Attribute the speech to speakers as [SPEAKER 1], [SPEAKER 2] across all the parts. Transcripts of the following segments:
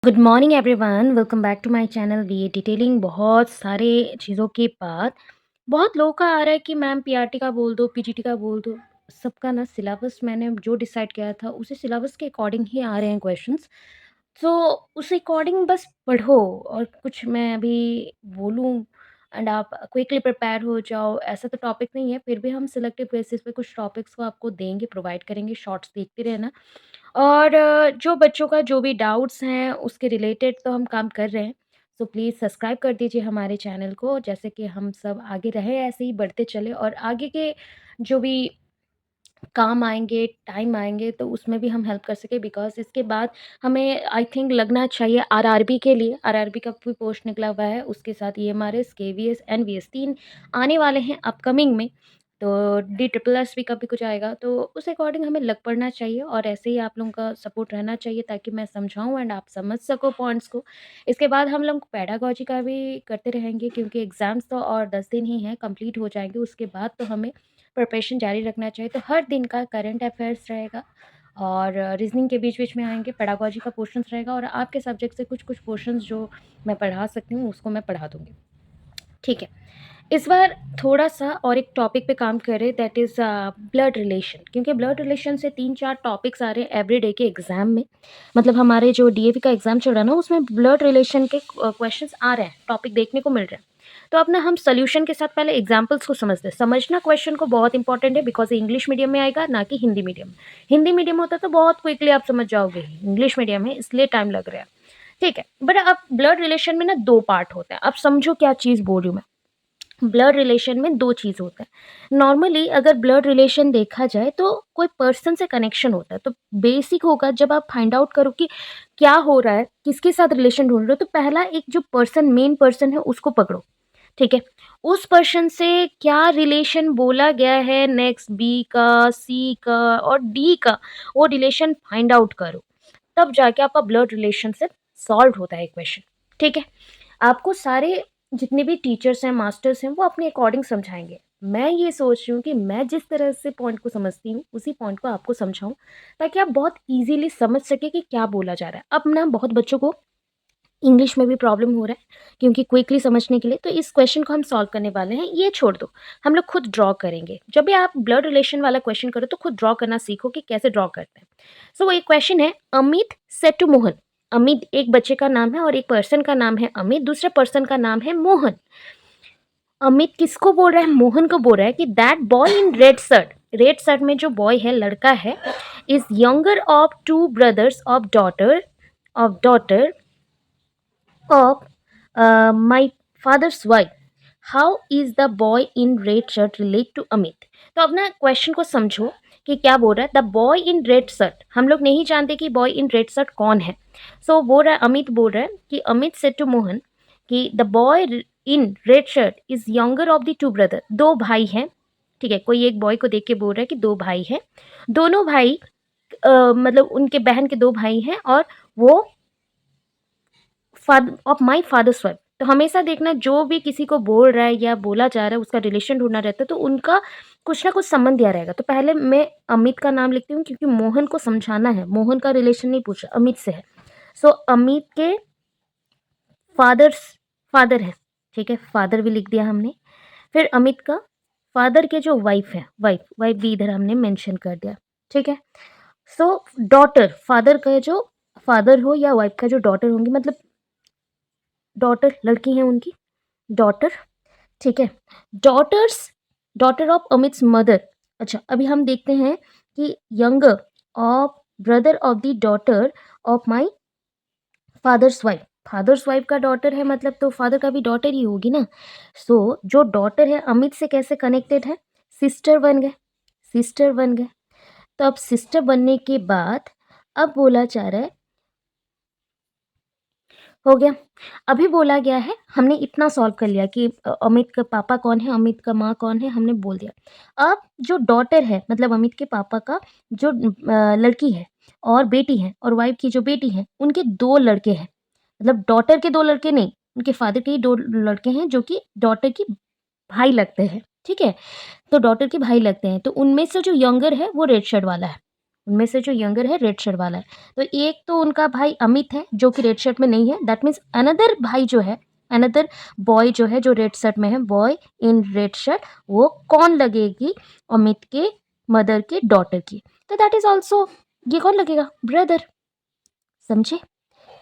[SPEAKER 1] Good morning everyone, welcome back to my channel V detailing. बहुत सारे चीज़ों के बाद बहुत लोगों का आ रहा है कि मैम पीआरटी का बोल दो, पीजीटी का बोल दो। सबका ना सिलेबस मैंने जो डिसाइड किया था उसी सिलेबस के अकॉर्डिंग ही आ रहे हैं क्वेश्चंस। तो उस अकॉर्डिंग बस पढ़ो और कुछ मैं अभी बोलूँ एंड आप क्विकली प्रिपेयर हो जाओ, ऐसा तो टॉपिक नहीं है। फिर भी हम सिलेक्टिव बेसिस पे कुछ टॉपिक्स को आपको देंगे, प्रोवाइड करेंगे। शॉर्ट्स देखते रहना। और जो बच्चों का जो भी डाउट्स हैं उसके रिलेटेड तो हम काम कर रहे हैं। सो प्लीज़ सब्सक्राइब कर दीजिए हमारे चैनल को, जैसे कि हम सब आगे रहें, ऐसे ही बढ़ते चले और आगे के जो भी काम आएँगे, टाइम आएँगे तो उसमें भी हम हेल्प कर सकें। बिकॉज़ इसके बाद हमें आई थिंक लगना चाहिए आरआरबी के लिए। आरआरबी का भी पोस्ट निकला हुआ है, उसके साथ ईएमआरएस, केवीएस, एनवीएस 3 आने वाले हैं अपकमिंग में। तो डी ट्रिपल एस भी का भी कुछ आएगा, तो उस अकॉर्डिंग हमें लग पड़ना चाहिए और ऐसे ही आप लोगों का सपोर्ट रहना चाहिए ताकि मैं समझाऊँ एंड आप समझ सको पॉइंट्स को। इसके बाद हम लोग पेडागॉजी का भी करते रहेंगे क्योंकि एग्ज़ाम्स तो और 10 दिन ही हैं, कंप्लीट हो जाएँगे। उसके बाद तो हमें प्रिपरेशन जारी रखना चाहिए। तो हर दिन का करंट अफेयर्स रहेगा और रीजनिंग के बीच-बीच में आएँगे, पेडागॉजी का पोर्शंस रहेगा और आपके सब्जेक्ट से कुछ-कुछ पोर्शंस जो मैं पढ़ा सकती हूँ, उसको मैं पढ़ा दूँगी। ठीक है। इस बार थोड़ा-सा और एक टॉपिक पे काम करें, दैट इज़ ब्लड रिलेशन। क्योंकि ब्लड रिलेशन से 3-4 टॉपिक्स आ रहे हैं एवरीडे के एग्ज़ाम में। मतलब हमारे जो डीएवी का एग्ज़ाम चल रहा है ना, उसमें ब्लड रिलेशन के क्वेश्चंस आ रहे हैं, टॉपिक देखने को मिल रहे हैं। तो अब ना हम सॉल्यूशन के साथ पहले एग्ज़ाम्पल्स को समझते हैं। समझना क्वेश्चन को बहुत इंपॉर्टेंट है बिकॉज़ ये इंग्लिश मीडियम में आएगा, ना कि हिंदी मीडियम। हिंदी मीडियम होता तो बहुत क्विकली आप समझ जाओगे, इंग्लिश मीडियम है इसलिए टाइम लग रहा है। ठीक है, बट अब ब्लड रिलेशन में ना 2 पार्ट होते हैं। अब समझो क्या चीज़ बोल रही हूँ मैं। ब्लड रिलेशन में 2 चीज़ होते हैं। नॉर्मली अगर ब्लड रिलेशन देखा जाए तो कोई पर्सन से कनेक्शन होता है। तो बेसिक होगा जब आप फाइंड आउट करो कि क्या हो रहा है, किसके साथ रिलेशन ढूँढ रहे हो, तो पहला एक जो पर्सन मेन पर्सन है उसको पकड़ो, ठीक है? उस पर्सन से क्या रिलेशन बोला गया है, नेक्स्ट बी का, सी का और डी का, वो रिलेशन फाइंड आउट करो। तब जाके आपका ब्लड रिलेशन से सॉल्व होता है क्वेश्चन, ठीक है? आपको सारे जितने भी टीचर्स हैं, मास्टर्स हैं, वो अपने अकॉर्डिंग समझाएँगे। मैं ये सोच रही हूँ कि मैं जिस तरह से पॉइंट को समझती हूँ, उसी पॉइंट को आपको समझाऊँ, ताकि आप बहुत ईज़िली समझ सकें कि क्या बोला जा रहा है। अब ना बहुत बच्चों को इंग्लिश में भी प्रॉब्लम हो रहा है क्योंकि क्विकली समझने के लिए, तो इस क्वेश्चन को हम सॉल्व करने वाले हैं। ये छोड़ दो, हम लोग खुद ड्रॉ करेंगे। जब भी आप ब्लड रिलेशन वाला क्वेश्चन करो, तो खुद ड्रॉ करना सीखो कि कैसे ड्रॉ करते हैं। सो वो एक क्वेश्चन है, अमित सेड टू मोहन। अमित एक बच्चे का नाम है और एक पर्सन का नाम है अमित, दूसरे पर्सन का नाम है मोहन। अमित किसको बोल रहा है? मोहन को बोल रहा है कि that boy in red shirt में जो बॉय है, लड़का है, is younger of two brothers of daughter of my father's wife. How is the boy in red shirt relate to Amit? तो अब ना क्वेश्चन को समझो कि क्या बोल रहा है। The boy in red shirt, हम लोग नहीं जानते कि बॉय इन रेड शर्ट कौन है। सो बोल रहा है, अमित बोल रहा है कि अमित सेड टू मोहन कि the boy in red shirt is younger of the two brother. दो भाई हैं, ठीक है? कोई एक बॉय को देख के बोल रहा है कि दो भाई हैं, दोनों भाई मतलब उनके बहन के दो भाई हैं और वो father of my father's wife. तो हमेशा देखना, जो भी किसी को बोल रहा है या बोला जा रहा है उसका रिलेशन ढूंढना रहता है, तो उनका कुछ ना कुछ संबंध दिया रहेगा। तो पहले मैं अमित का नाम लिखती हूँ क्योंकि मोहन को समझाना है, मोहन का रिलेशन नहीं पूछा, अमित से है। सो अमित के फादर्स फादर है, ठीक है? फादर भी लिख दिया हमने। फिर अमित का फादर के जो वाइफ है, वाइफ वाइफ भी इधर हमने मेंशन कर दिया, ठीक है? सो डॉटर, फादर का जो फादर हो या वाइफ का जो डॉटर होंगी, मतलब डॉटर लड़की है उनकी, डॉटर, ठीक है? Daughters, daughter of Amit's mother. अच्छा, अभी हम देखते हैं कि younger of brother of the daughter of my father's wife. Father's wife का डॉटर है, मतलब तो फादर का भी डॉटर ही होगी ना। सो जो डॉटर है अमित से कैसे कनेक्टेड है? सिस्टर बन गए, सिस्टर बन गए। तो अब सिस्टर बनने के बाद अब बोला जा रहा है, हो गया। अभी बोला गया है, हमने इतना सॉल्व कर लिया कि अमित का पापा कौन है, अमित का माँ कौन है, हमने बोल दिया। अब जो डॉटर है, मतलब अमित के पापा का जो लड़की है और बेटी है, और वाइफ की जो बेटी है, उनके 2 लड़के हैं। मतलब डॉटर के 2 लड़के नहीं, उनके फादर के ही 2 लड़के हैं जो कि डॉटर की भाई लगते हैं, ठीक है? तो डॉटर के भाई लगते हैं। तो उनमें से जो यंगर है वो रेड शर्ट वाला है, उनमें से जो यंगर है रेड शर्ट वाला है। तो एक तो उनका भाई अमित है जो कि रेड शर्ट में नहीं है, दैट मीन्स अनदर भाई जो है, अनदर बॉय जो है जो रेड शर्ट में है, बॉय इन रेड शर्ट, वो कौन लगेगी अमित के मदर के डॉटर की, तो दैट इज ऑल्सो, ये कौन लगेगा, ब्रदर। समझे?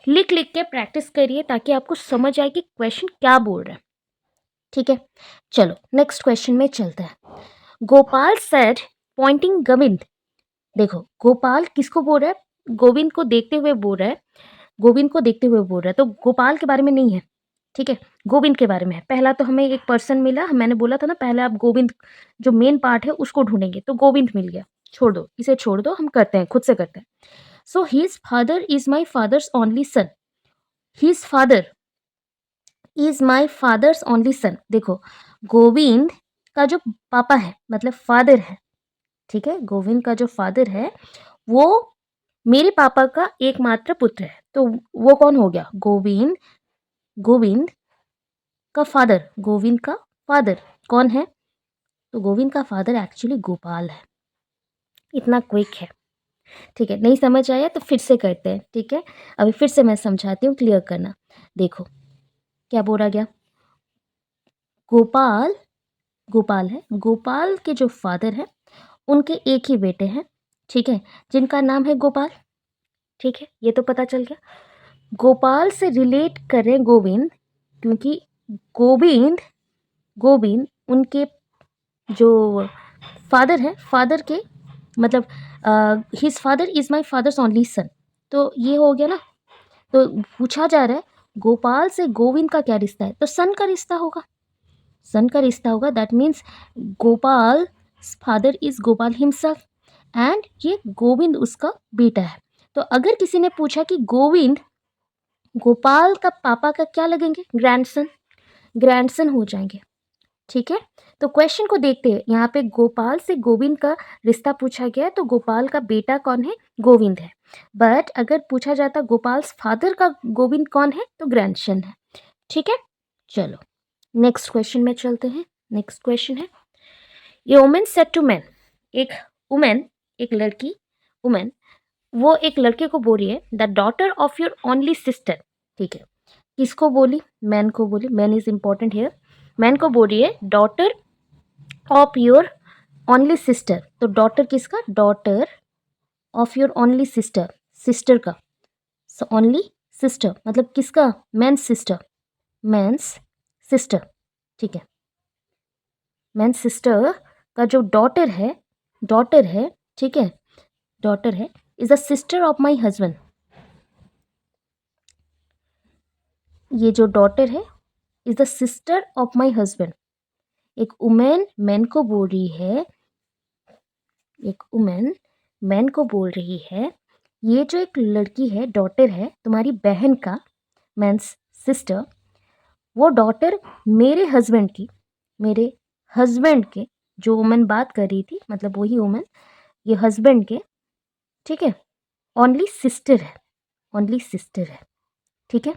[SPEAKER 1] लिख लिख के प्रैक्टिस करिए ताकि आपको समझ आए कि क्वेश्चन क्या बोल रहा है। ठीक है, चलो नेक्स्ट क्वेश्चन में चलते हैं। गोपाल सेड पॉइंटिंग गोविंद, देखो गोपाल किसको बोल रहा है, गोविंद को देखते हुए बोल रहा है, गोविंद को देखते हुए बोल रहा है, तो गोपाल के बारे में नहीं है, ठीक है, गोविंद के बारे में है। पहला तो हमें एक पर्सन मिला, मैंने बोला था ना पहले आप गोविंद जो मेन पार्ट है उसको ढूंढेंगे, तो गोविंद मिल गया, छोड़ दो इसे, छोड़ दो, हम करते हैं, खुद से करते हैं। So his father is my father's only son, his father is my father's only son, देखो गोविंद का जो पापा है मतलब फादर है, ठीक है, गोविंद का जो फादर है वो मेरे पापा का एकमात्र पुत्र है, तो वो कौन हो गया, गोविंद, गोविंद का फादर, गोविंद का फादर कौन है, तो गोविंद का फादर एक्चुअली गोपाल है। इतना क्विक है, ठीक है, नहीं समझ आया तो फिर से करते हैं, ठीक है, अभी फिर से मैं समझाती हूँ, क्लियर करना। देखो क्या बोला गया, गोपाल, गोपाल है, गोपाल के जो फादर है उनके एक ही बेटे हैं, ठीक है, जिनका नाम है गोपाल, ठीक है, ये तो पता चल गया। गोपाल से रिलेट करें गोविंद, क्योंकि गोविंद, गोविंद उनके जो फादर है, फादर के मतलब his father is my father's only son, तो ये हो गया ना। तो पूछा जा रहा है गोपाल से गोविंद का क्या रिश्ता है, तो सन का रिश्ता होगा, सन का रिश्ता होगा, that means Gopal father is Gopal himself and ये गोविंद उसका बेटा है। तो अगर किसी ने पूछा कि गोविंद गोपाल का पापा का क्या लगेंगे, ग्रैंडसन, ग्रैंडसन हो जाएंगे, ठीक है। तो क्वेश्चन को देखते हैं, यहाँ पे गोपाल से गोविंद का रिश्ता पूछा गया है, तो गोपाल का बेटा कौन है, गोविंद है। बट अगर पूछा जाता गोपाल फादर का गोविंद कौन है, तो ग्रैंडसन है, ठीक है। चलो नेक्स्ट क्वेश्चन में चलते हैं। नेक्स्ट क्वेश्चन है, ये वुमेन सेड टू मैन, एक वुमेन, एक लड़की, वुमेन वो एक लड़के को बोल रही है, the daughter of your only sister, ठीक है, किसको बोली, मैन को बोली, man is important here, man को बोल रही है daughter of your only sister, तो डॉटर किसका, daughter of your only sister, sister का, ओनली सिस्टर मतलब किसका, मैंस सिस्टर, मैंस सिस्टर, ठीक है, मैंस सिस्टर का जो डॉटर है, डॉटर है, ठीक है, डॉटर है, is the sister of my husband, ये जो डॉटर है is the sister of my husband. एक उमेन मैन को बोल रही है, एक उमेन मैन को बोल रही है, ये जो एक लड़की है, डॉटर है तुम्हारी बहन का, मीन्स सिस्टर, वो डॉटर मेरे हस्बैंड की, मेरे हस्बैंड के, जो वुमेन बात कर रही थी मतलब वही वुमेन, ये हस्बैंड के, ठीक है, ओनली सिस्टर है, ओनली सिस्टर है, ठीक है।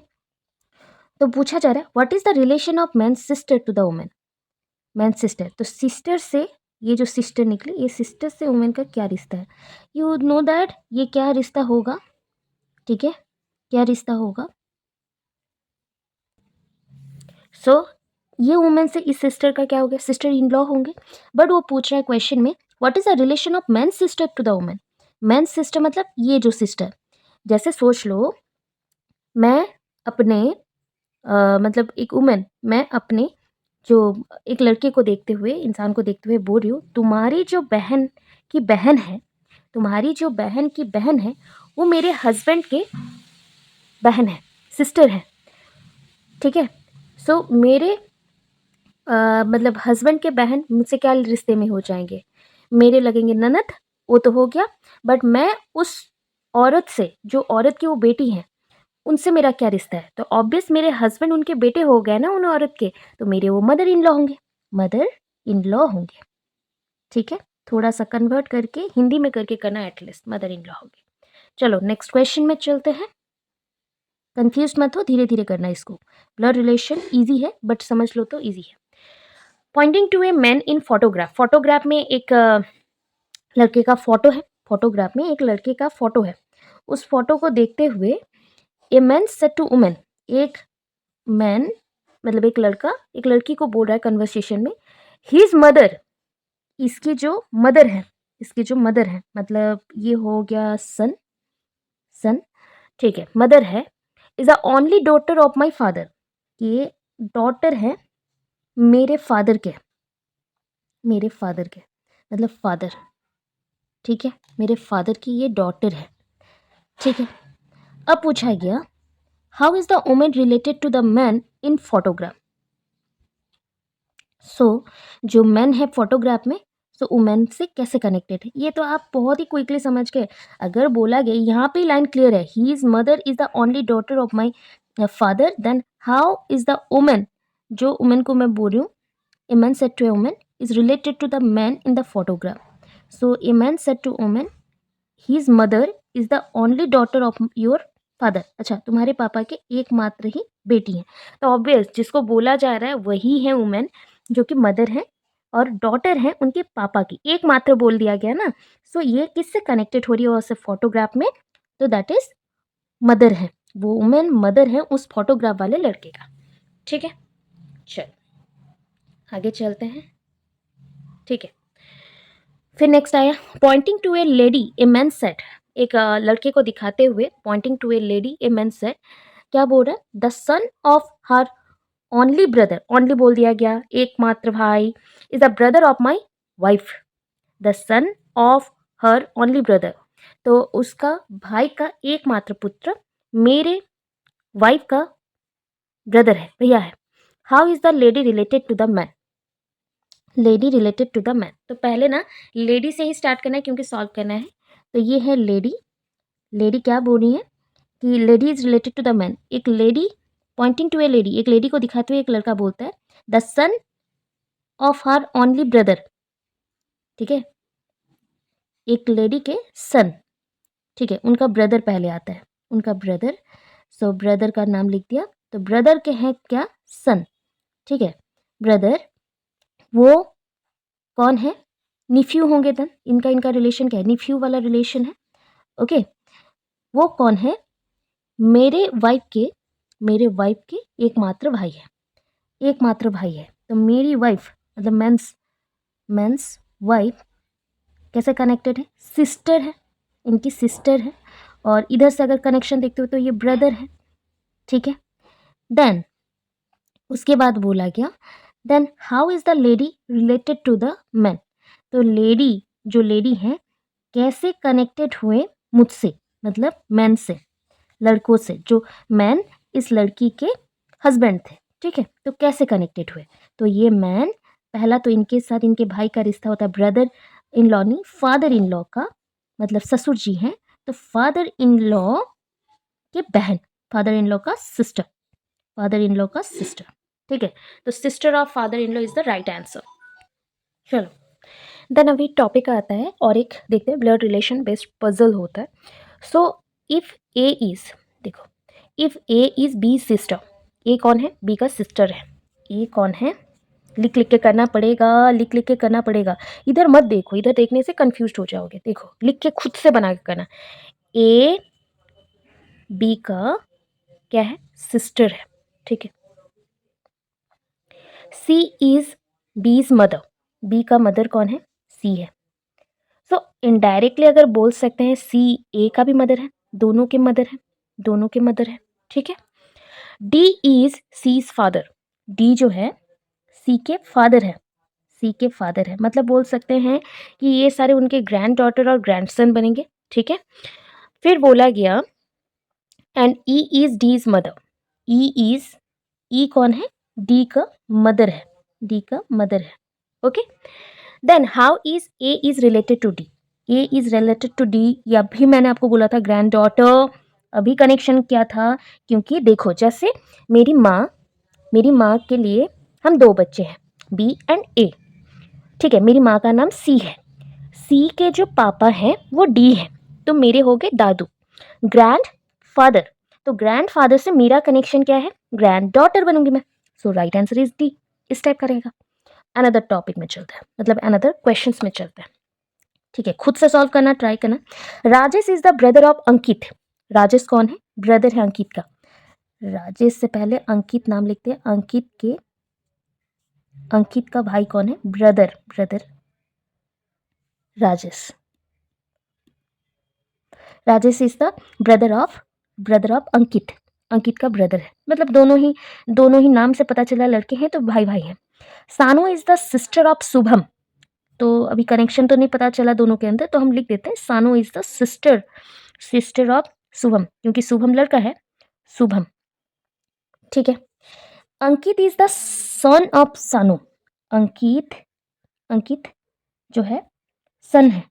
[SPEAKER 1] तो पूछा जा रहा है what is the relation of man sister to the women, man sister, तो सिस्टर से ये जो सिस्टर निकली, ये सिस्टर से वुमेन का क्या रिश्ता है, यू नो दैट ये क्या रिश्ता होगा, ठीक है, क्या रिश्ता होगा। सो ये वुमेन से इस सिस्टर का क्या हो गया, सिस्टर इन लॉ होंगे। बट वो पूछ रहा है क्वेश्चन में what is the relation of man sister to the women, man sister मतलब ये जो सिस्टर, जैसे सोच लो मैं अपने मतलब एक वुमेन, मैं अपने जो एक लड़के को देखते हुए, इंसान को देखते हुए बोल रही हूँ तुम्हारी जो बहन की बहन है, तुम्हारी जो बहन की बहन है वो मेरे हस्बैंड के बहन है, सिस्टर है, ठीक है। सो मेरे मतलब हस्बैंड के बहन मुझसे क्या रिश्ते में हो जाएंगे, मेरे लगेंगे ननद, वो तो हो गया, बट मैं उस औरत से, जो औरत की वो बेटी है, उनसे मेरा क्या रिश्ता है, तो ऑब्वियस मेरे हस्बैंड उनके बेटे हो गए ना उन औरत के, तो मेरे वो मदर इन लॉ होंगे, मदर इन लॉ होंगे, ठीक है। थोड़ा सा कन्वर्ट करके हिंदी में करके करना, एटलीस्ट मदर इन लॉ होंगे। चलो नेक्स्ट क्वेश्चन में चलते हैं, कंफ्यूज मत हो, धीरे धीरे करना इसको, ब्लड रिलेशन इजी है बट समझ लो तो इजी है। Pointing to a man in photograph, photograph में एक लड़के का फोटो है, फोटोग्राफ में एक लड़के का फोटो है, उस फोटो को देखते हुए a man said to women, एक मैन मतलब एक लड़का एक लड़की को बोल रहा है कन्वर्सेशन में, हिज मदर, इसकी जो मदर है, इसकी जो मदर है मतलब ये हो गया सन, सन, ठीक है, मदर है, is the only daughter of my father, ये डॉटर है मेरे फादर के, मेरे फादर के मतलब फादर, ठीक है, मेरे फादर की ये डॉटर है, ठीक है। अब पूछा गया how is the women related to the man in photograph, so जो मैन है फोटोग्राफ में, सो वुमेन से कैसे कनेक्टेड है, ये तो आप बहुत ही क्विकली समझ गए। अगर बोला गया यहाँ पे लाइन क्लियर है, he is mother is the only daughter of my father, then how is the women, जो वुमेन को मैं बोल रही हूँ, a man said to a woman is related to the man in the photograph. So a man said to woman, his mother is the only daughter of your father. अच्छा, तुम्हारे पापा के एकमात्र ही बेटी हैं, तो ऑब्वियस जिसको बोला जा रहा है वही है वुमेन जो कि मदर है और डॉटर है उनके पापा की, एकमात्र बोल दिया गया ना, सो ये किससे कनेक्टेड हो रही है उससे फोटोग्राफ में, तो दैट इज मदर है, वो वुमेन मदर है उस फोटोग्राफ वाले लड़के का, ठीक है। चल आगे चलते हैं, ठीक है। फिर नेक्स्ट आया pointing to a lady a man said, एक लड़के को दिखाते हुए pointing to a lady a man said, क्या बोल रहा है, the son of her only brother, only बोल दिया गया, एकमात्र भाई, is the brother of my wife, the son of her only brother, तो उसका भाई का एकमात्र पुत्र मेरे वाइफ का ब्रदर है, भैया है। How is the lady related to the man, lady related to the man, तो पहले ना लेडी से ही स्टार्ट करना है क्योंकि सॉल्व करना है, तो ये है लेडी, लेडी क्या बोल रही है कि lady is related to the man, एक lady pointing to a lady, एक लेडी को दिखाते हुए एक लड़का बोलता है the son of her only brother, ठीक है, एक लेडी के सन, ठीक है, उनका ब्रदर पहले आता है, उनका ब्रदर, सो ब्रदर का नाम लिख दिया, तो ब्रदर के हैं क्या, सन, ठीक है, ब्रदर, वो कौन है, निफ्यू होंगे, देन इनका इनका रिलेशन क्या है, निफ्यू वाला रिलेशन है, ओके, वो कौन है, मेरे वाइफ के एकमात्र भाई है, एकमात्र भाई है, तो मेरी वाइफ मतलब मेंस वाइफ कैसे कनेक्टेड है, सिस्टर है, इनकी सिस्टर है, और इधर से अगर कनेक्शन देखते हो तो ये ब्रदर है, ठीक है। देन उसके बाद बोला गया then how is the lady related to the man, तो लेडी जो लेडी है कैसे कनेक्टेड हुए मुझसे, मतलब मैन से, लड़कों से, जो मैन इस लड़की के हस्बैंड थे, ठीक है, तो कैसे कनेक्टेड हुए, तो ये मैन पहला तो इनके साथ इनके भाई का रिश्ता होता है, ब्रदर इन लॉ नहीं फादर इन लॉ का, मतलब ससुर जी हैं, तो फादर इन लॉ के बहन, फादर इन लॉ का सिस्टर, फादर इन लॉ का सिस्टर, ठीक है, तो sister of father in law is the right answer. चलो देन अभी टॉपिक आता है और एक देखते हैं, ब्लड रिलेशन बेस्ड पजल होता है। सो इफ ए इज, देखो if A is B sister, A कौन है, बी का सिस्टर है, ए कौन है, लिख लिख के करना पड़ेगा, लिख लिख के करना पड़ेगा, इधर मत देखो, इधर देखने से कंफ्यूज हो जाओगे, देखो लिख के खुद से बना के करना, ए बी का क्या है, सिस्टर है, ठीक है, सी इज बीज मदर, बी का मदर कौन है, सी है, सो इनडायरेक्टली अगर बोल सकते हैं सी ए का भी मदर है, दोनों के मदर है, दोनों के मदर है, ठीक है। D is C's father, D जो है सी के फादर है, सी के फादर है, मतलब बोल सकते हैं कि ये सारे उनके ग्रैंड डॉटर और ग्रैंडसन बनेंगे, ठीक है। फिर बोला गया and E is D is mother, E is, E कौन है, डी का मदर है, डी का मदर है, okay. Then how is A is related to D, A is related to D, ये अभी मैंने आपको बोला था ग्रैंड डॉटर, अभी कनेक्शन क्या था, क्योंकि देखो जैसे मेरी माँ के लिए हम दो बच्चे हैं बी एंड ए, ठीक है, मेरी माँ का नाम सी है, सी के जो पापा हैं वो डी हैं, तो मेरे हो गए दादू, ग्रैंड फादर, तो ग्रैंड फादर से मेरा कनेक्शन क्या है, ग्रैंड डॉटर बनूंगी मैं, सो राइट आंसर इज डी, इस टाइप का रहेगा। अनदर टॉपिक में चलते हैं, मतलब अनदर क्वेश्चंस में चलते हैं। ठीक है, खुद से सॉल्व करना ट्राई करना। Rajesh is the brother of Ankit. Rajesh कौन है? ब्रदर है अंकित का। राजेश से पहले अंकित नाम लिखते हैं। अंकित का भाई कौन है? Brother Rajesh. Rajesh is the brother of Ankit. Ankit का ब्रदर है, मतलब दोनों ही नाम से पता चला लड़के हैं, तो भाई भाई हैं। सानू is the sister of Shubham. तो अभी कनेक्शन तो नहीं पता चला दोनों के अंदर, तो हम लिख देते हैं सानू is the sister of Shubham, क्योंकि शुभम लड़का है, शुभम। ठीक है। अंकित इज द सन ऑफ सानू। अंकित जो है सन है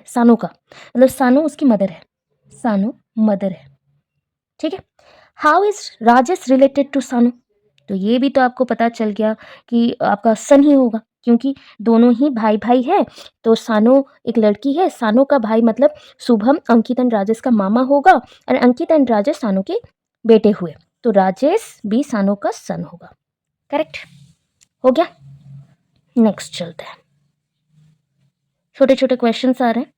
[SPEAKER 1] सानू का, मतलब सानू उसकी मदर है, सानू मदर है। ठीक है। How is Rajesh related to Sanu? तो ये भी तो आपको पता चल गया कि आपका सन ही होगा, क्योंकि दोनों ही भाई भाई है। तो सानू एक लड़की है, सानू का भाई मतलब शुभम अंकित एंड राजेश का मामा होगा, और अंकित एंड राजेश सानू के बेटे हुए, तो राजेश भी सानू का सन होगा। करेक्ट हो गया। नेक्स्ट चलते हैं। छोटे छोटे क्वेश्चंस आ रहे हैं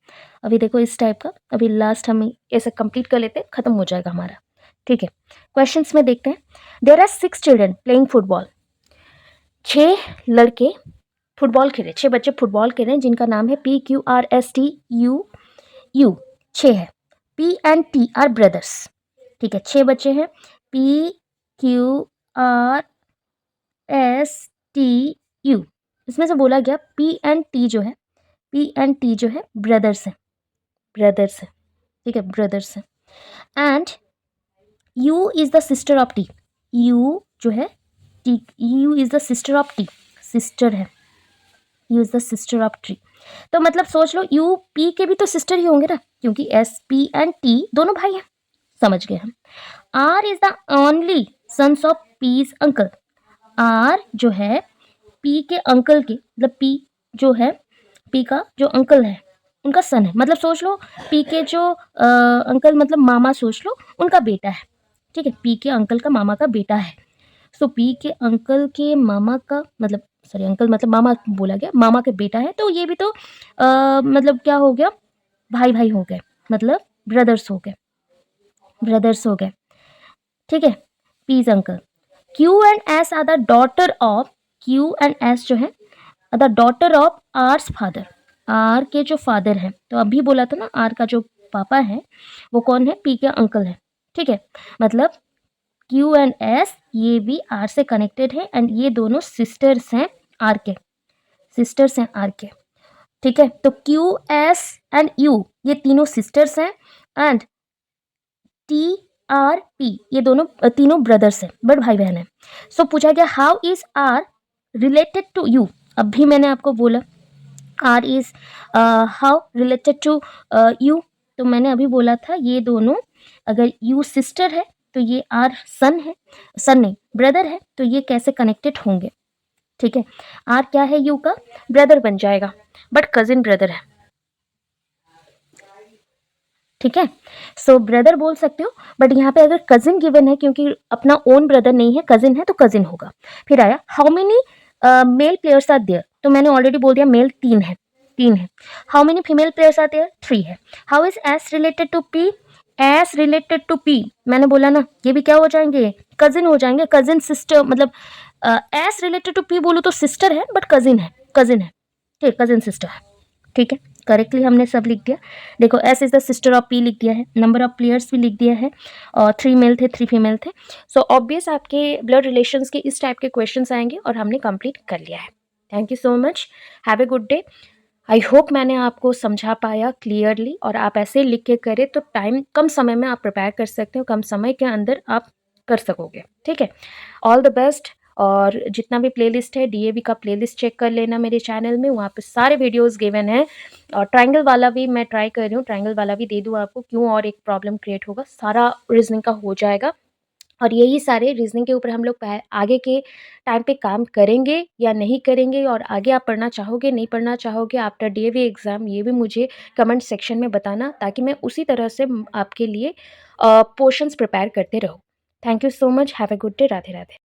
[SPEAKER 1] अभी, देखो इस टाइप का। अभी लास्ट हम ऐसे कंप्लीट कर लेते हैं, खत्म हो जाएगा हमारा। ठीक है, क्वेश्चंस में देखते हैं। There are 6 children playing football. 6 लड़के फुटबॉल खेले, 6 बच्चे फुटबॉल खेले, जिनका नाम है PQRSTU। 6 है। P and T are brothers. ठीक है, 6 बच्चे हैं। PQRSTU, इसमें से बोला गया P and T जो है ब्रदर्स है। ठीक है, ब्रदर्स है। And U is the sister of T। U जो है U is the sister of T, sister है। U is the sister of T। तो मतलब सोच लो U P के भी तो सिस्टर ही होंगे ना, क्योंकि S P एंड T दोनों भाई हैं। समझ गए हम। R is the only sons of P's uncle. R जो है P के अंकल के, मतलब P जो है P का जो अंकल है उनका सन है। मतलब सोच लो P के जो अंकल मतलब मामा सोच लो, उनका बेटा है। ठीक है, P के अंकल का मामा का बेटा है। सो P के अंकल के मामा का मतलब सॉरी अंकल मतलब मामा बोला गया, मामा के बेटा है, तो ये भी तो मतलब क्या हो गया, भाई भाई हो गए, मतलब ब्रदर्स हो गए। ठीक है, P's uncle. Q and S are the daughter of, Q and S जो है the daughter of R's father. R के जो फादर है, तो अभी बोला था ना आर का जो पापा है वो कौन है? P के अंकल है। ठीक है, मतलब Q एंड S ये भी R से कनेक्टेड है, एंड ये दोनों सिस्टर्स हैं R के, ठीक है, तो Q S एंड U ये तीनों सिस्टर्स हैं, एंड T R P ये तीनों ब्रदर्स हैं, बड़ भाई बहन है। सो पूछा गया how is R related to U। अब भी मैंने आपको बोला R is how related to U, तो मैंने अभी बोला था ये दोनों, अगर U सिस्टर है तो ये R सन नहीं ब्रदर है, तो ये कैसे कनेक्टेड होंगे। ठीक है, R क्या है? U का ब्रदर बन जाएगा, बट कजिन ब्रदर है। ठीक है, सो ब्रदर बोल सकते हो, बट यहाँ पे अगर कजिन गिवन है, क्योंकि अपना ओन ब्रदर नहीं है, कजिन है, तो कजिन होगा। फिर आया how many male players are there, तो मैंने ऑलरेडी बोल दिया मेल 3 है। How many female players are there? 3 है। How is S related to P? S related to P, मैंने बोला ना ये भी क्या हो जाएंगे? कजिन हो जाएंगे, कजिन सिस्टर, मतलब एस रिलेटेड टू पी बोलो तो सिस्टर है, बट कजिन है। ठीक, कजिन सिस्टर है। ठीक है, करेक्टली हमने सब लिख दिया। देखो S is the sister of P लिख दिया है, नंबर ऑफ प्लेयर्स भी लिख दिया है, और 3 मेल थे 3 फीमेल थे। सो ऑब्वियस आपके ब्लड रिलेशंस के इस टाइप के क्वेश्चंस आएंगे, और हमने कंप्लीट कर लिया है। Thank you so much, have a good day. I hope मैंने आपको समझा पाया क्लियरली, और आप ऐसे लिख के करें तो टाइम कम समय में आप प्रिपेयर कर सकते हो, कम समय के अंदर आप कर सकोगे। ठीक है, ऑल द बेस्ट। और जितना भी प्लेलिस्ट है डीएवी का प्लेलिस्ट चेक कर लेना मेरे चैनल में, वहाँ पे सारे वीडियोस गिवन हैं। और ट्रायंगल वाला भी मैं ट्राई कर रही हूँ, ट्रायंगल वाला भी दे दूँ आपको, क्यों और एक प्रॉब्लम क्रिएट होगा, सारा रीजनिंग का हो जाएगा। और यही सारे रीजनिंग के ऊपर हम लोग आगे के टाइम पे काम करेंगे या नहीं करेंगे, और आगे आप पढ़ना चाहोगे नहीं पढ़ना चाहोगे आफ्टर डीएवी एग्ज़ाम, ये भी मुझे कमेंट सेक्शन में बताना, ताकि मैं उसी तरह से आपके लिए पोर्शंस प्रिपेयर करते रहूँ। Thank you so much, have a good day, Radhe Radhe.